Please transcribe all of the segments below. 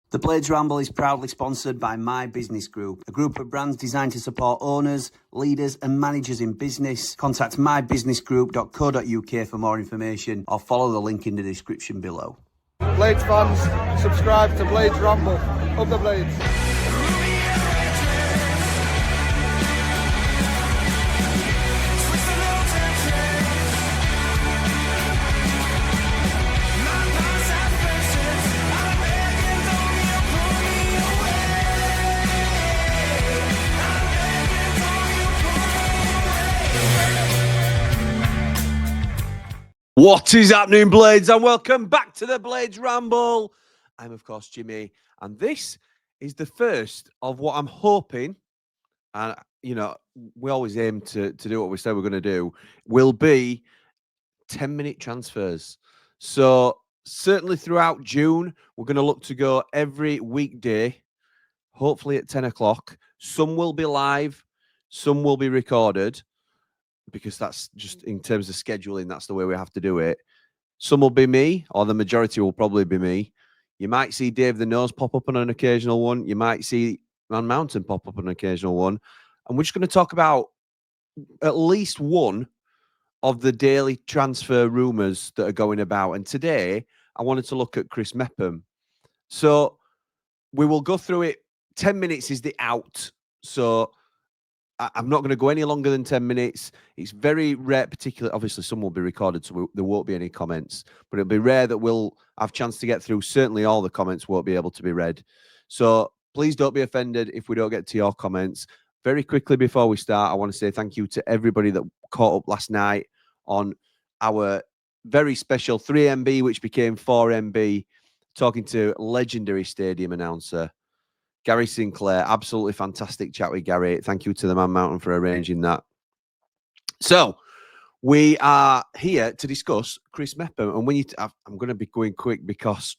The Blades Ramble is proudly sponsored by My Business Group, a group of brands designed to support owners, leaders and managers in business. Contact mybusinessgroup.co.uk for more information or follow the link in the description below. Blades fans, subscribe to Blades Ramble. Up the Blades. What is happening, Blades? And welcome back to the Blades Ramble. I'm, of course, Jimmy. And this is the first of what I'm hoping, and, you know, we always aim to do what we say we're going to do, will be 10-minute transfers. So, certainly throughout June, we're going to look to go every weekday, hopefully at 10 o'clock. Some will be live, some will be recorded, because that's just in terms of scheduling, that's the way we have to do it. Some will be me, or the majority will probably be me. You might see Dave the Nose pop up on an occasional one. You might see Man Mountain pop up on an occasional one. And we're just going to talk about at least one of the daily transfer rumours that are going about. And today, I wanted to look at Chris Mepham. So we will go through it. 10 minutes is the out. So I'm not going to go any longer than 10 minutes. It's very rare, particularly, obviously, some will be recorded, so there won't be any comments. But it'll be rare that we'll have a chance to get through. Certainly, all the comments won't be able to be read. So please don't be offended if we don't get to your comments. Very quickly before we start, I want to say thank you to everybody that caught up last night on our very special 3MB, which became 4MB, talking to legendary stadium announcer Gary Sinclair. Absolutely fantastic chat with Gary. Thank you to the Man Mountain for arranging that. So we are here to discuss Chris Mepham. And when I'm going to be going quick because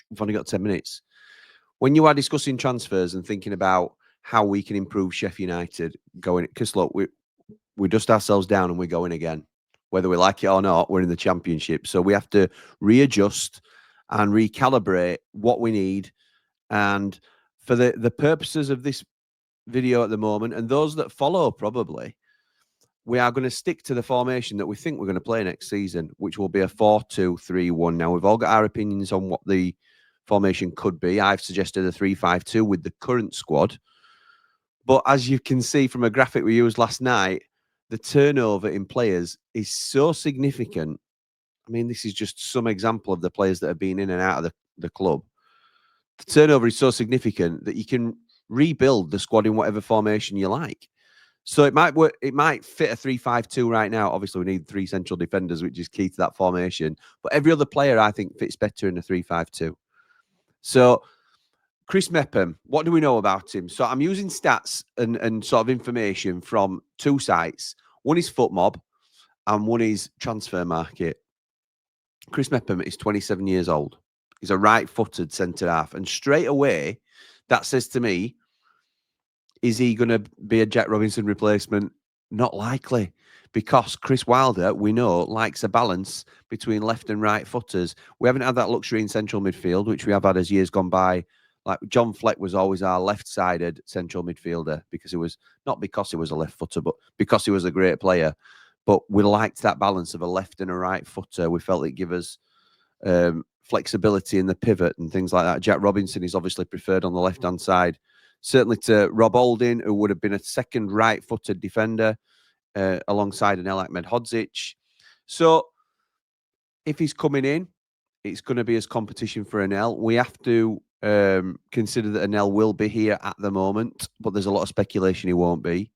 we've only got 10 minutes. When you are discussing transfers and thinking about how we can improve Sheffield United going, because look, we dust ourselves down and we're going again. Whether we like it or not, we're in the Championship. So we have to readjust and recalibrate what we need. And for the purposes of this video at the moment, and those that follow probably, we are going to stick to the formation that we think we're going to play next season, which will be a 4-2-3-1. Now, we've all got our opinions on what the formation could be. I've suggested a 3-5-2 with the current squad. But as you can see from a graphic we used last night, the turnover in players is so significant. I mean, this is just some example of the players that have been in and out of the club. The turnover is so significant that you can rebuild the squad in whatever formation you like. So it might work. It might fit a 3-5-2 right now. Obviously, we need 3 central defenders, which is key to that formation. But every other player, I think, fits better in a 3-5-2. So Chris Mepham, what do we know about him? So I'm using stats and sort of information from 2 sites. One is FootMob and one is Transfer Market. Chris Mepham is 27 years old. He's a right-footed centre-half. And straight away, that says to me, is he going to be a Jack Robinson replacement? Not likely. Because Chris Wilder, we know, likes a balance between left and right footers. We haven't had that luxury in central midfield, which we have had as years gone by. Like John Fleck was always our left-sided central midfielder, because it was not because he was a left footer, but because he was a great player. But we liked that balance of a left and a right footer. We felt it gave us flexibility in the pivot and things like that. Jack Robinson is obviously preferred on the left-hand side. Certainly to Rob Holding, who would have been a second right-footed defender alongside an Ahmed Hodzic. So if he's coming in, it's going to be as competition for Anel. We have to consider that Anel will be here at the moment, but there's a lot of speculation he won't be.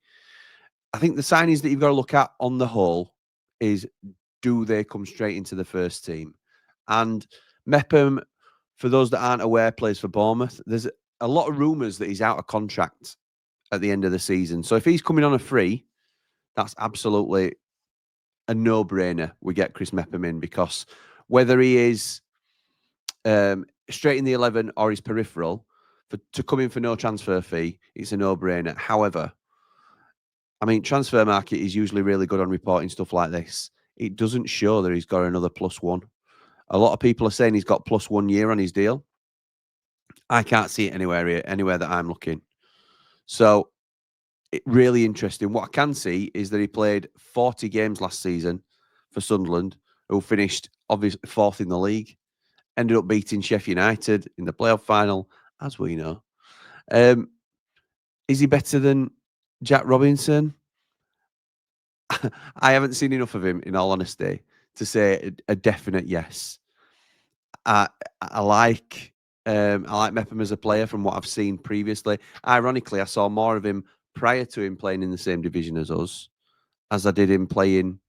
I think the signings that you've got to look at on the whole is, do they come straight into the first team? And Mepham, for those that aren't aware, plays for Bournemouth. There's a lot of rumours that he's out of contract at the end of the season. So if he's coming on a free, that's absolutely a no-brainer. We get Chris Mepham in, because whether he is straight in the 11 or he's peripheral, to come in for no transfer fee, it's a no-brainer. However, I mean, Transfer Market is usually really good on reporting stuff like this. It doesn't show that he's got another +1. A lot of people are saying he's got +1 year on his deal. I can't see it anywhere that I'm looking. So, really interesting. What I can see is that he played 40 games last season for Sunderland, who finished obviously 4th in the league, ended up beating Sheffield United in the playoff final, as we know. Is he better than Jack Robinson? I haven't seen enough of him, in all honesty, to say a definite yes. I like Mepham as a player from what I've seen previously. Ironically, I saw more of him prior to him playing in the same division as us, as I did him playing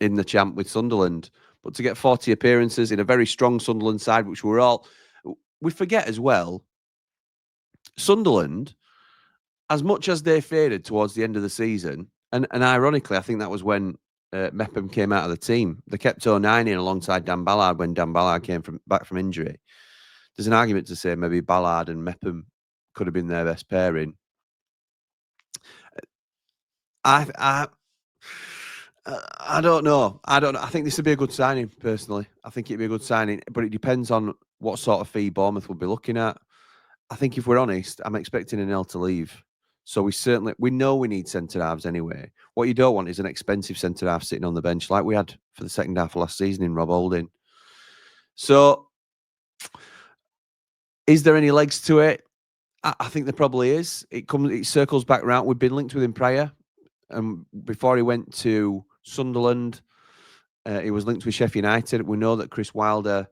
in the champ with Sunderland. But to get 40 appearances in a very strong Sunderland side, which we forget as well, Sunderland, as much as they faded towards the end of the season, and ironically, I think that was when Mepham came out of the team. They kept 09 in alongside Dan Ballard when Dan Ballard came back from injury. There's an argument to say maybe Ballard and Mepham could have been their best pairing. I don't know. I think this would be a good signing, personally. I think it'd be a good signing, but it depends on what sort of fee Bournemouth will be looking at. I think if we're honest, I'm expecting an L to leave. So we know we need centre halves anyway. What you don't want is an expensive centre half sitting on the bench like we had for the second half of last season in Rob Holding. So, is there any legs to it? I think there probably is. It circles back round. We've been linked with him prior, and before he went to Sunderland, he was linked with Sheffield United. We know that Chris Wilder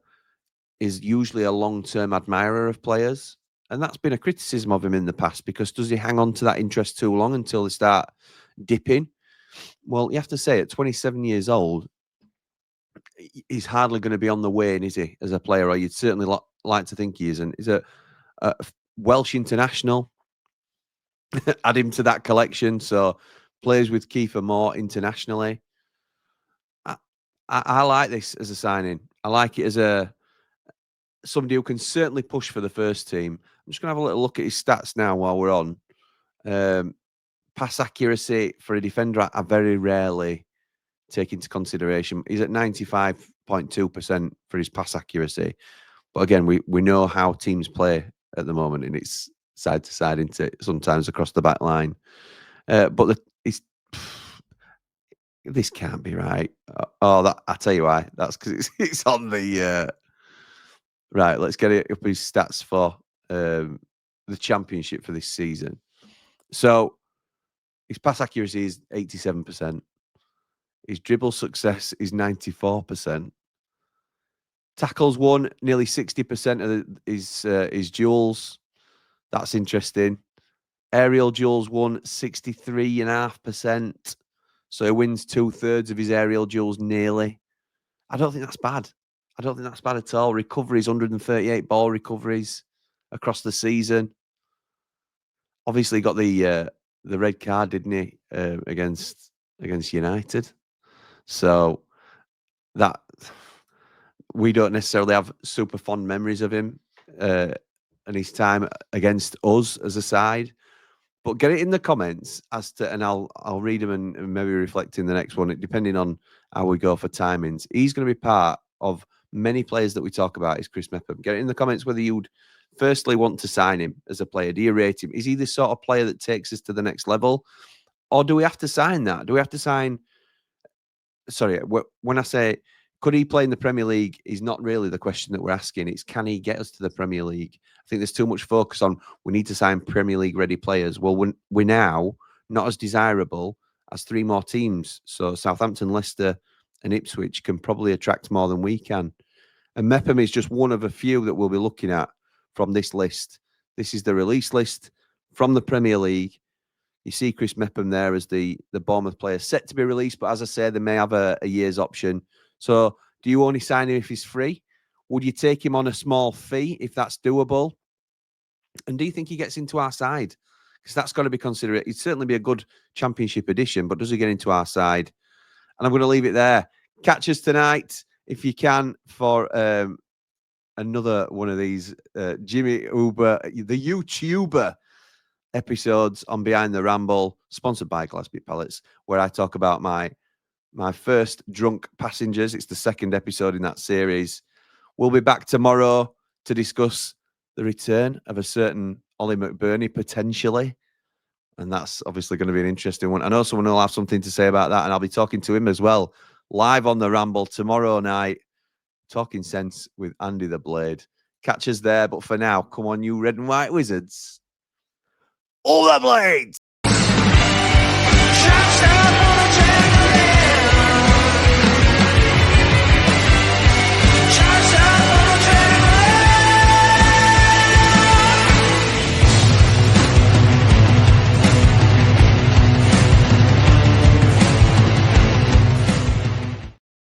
is usually a long-term admirer of players. And that's been a criticism of him in the past, because does he hang on to that interest too long until they start dipping? Well, you have to say, at 27 years old, he's hardly going to be on the wane, is he, as a player? Or you'd certainly like to think he isn't. He's a Welsh international. Add him to that collection. So plays with Kiefer Moore internationally. I like this as a signing. I like it as somebody who can certainly push for the first team. I'm just going to have a little look at his stats now while we're on. Pass accuracy for a defender, I very rarely take into consideration. He's at 95.2% for his pass accuracy. But again, we know how teams play at the moment, and it's side to side, isn't it? Sometimes across the back line. But this can't be right. I tell you why. That's because it's on the... Right, let's get it up his stats for the championship for this season. So his pass accuracy is 87%. His dribble success is 94%. Tackles won, nearly 60% of his duels. That's interesting. Aerial duels won 63.5%. So he wins 2/3 of his aerial duels nearly. I don't think that's bad. I don't think that's bad at all. Recoveries, 138 ball recoveries across the season. Obviously, got the red card, didn't he, against United? So that we don't necessarily have super fond memories of him and his time against us as a side. But get it in the comments as to, and I'll read them and maybe reflect in the next one, depending on how we go for timings. He's going to be part of many players that we talk about, is Chris Mepham. Get it in the comments whether you'd firstly want to sign him as a player. Do you rate him? Is he the sort of player that takes us to the next level? Or do we have to sign that? Do we have to sign... Sorry, when I say, could he play in the Premier League, is not really the question that we're asking. It's, can he get us to the Premier League? I think there's too much focus on, we need to sign Premier League ready players. Well, we're now not as desirable as 3 more teams. So Southampton, Leicester and Ipswich can probably attract more than we can. And Mepham is just one of a few that we'll be looking at from this list. This is the release list from the Premier League. You see Chris Mepham there as the Bournemouth player set to be released, but as I say, they may have a year's option. So do you only sign him if he's free? Would you take him on a small fee if that's doable? And do you think he gets into our side? Because that's got to be considered. He'd certainly be a good championship addition, but does he get into our side? And I'm going to leave it there. Catch us tonight, if you can, for another one of these Jimmy Uber, the YouTuber episodes on Behind the Ramble, sponsored by Glasby Pallets, where I talk about my first drunk passengers. It's the second episode in that series. We'll be back tomorrow to discuss the return of a certain Ollie McBurney potentially. And that's obviously going to be an interesting one. I know someone will have something to say about that, and I'll be talking to him as well, live on the Ramble tomorrow night, talking sense with Andy the Blade. Catch us there, but for now, come on, you red and white wizards. All the Blades!